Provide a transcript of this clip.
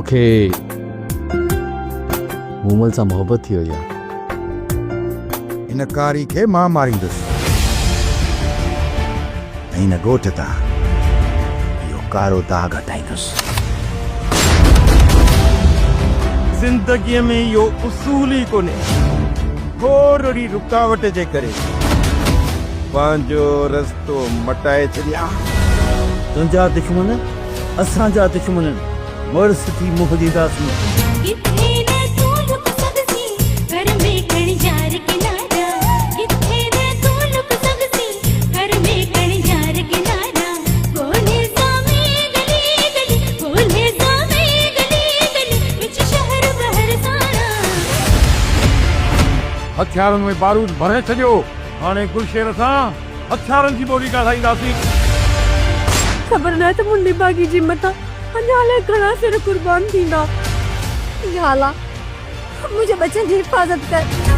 मूंखे मूमल सां मोहबत थी वई आहे। इन कारी खे मां मारींदुसि ऐं हिन ॻोठ तां इहो कारो दाग हटाईंदुसि। ज़िंदगीअ में इहो उसूल ई कोन्हे, थोरी रुकावट जे करे पंहिंजो रस्तो मटाए छॾिया। तुंहिंजा दुश्मन असांजा दुश्मन वर्स थी मुंहुं ॾींदासीं। हथियारनि में बारूद भरे छॾियो, हाणे गुलशेर सां हथियारनि जी ॿोली ॻाल्हाईंदासीं। ख़बर न त मुंडी बागी जी मथां अञा अलाए घणा सिर कुर्बान थींदा। या अल्लाह मुंहिंजे बच्चनि जी हिफ़ाज़त कर।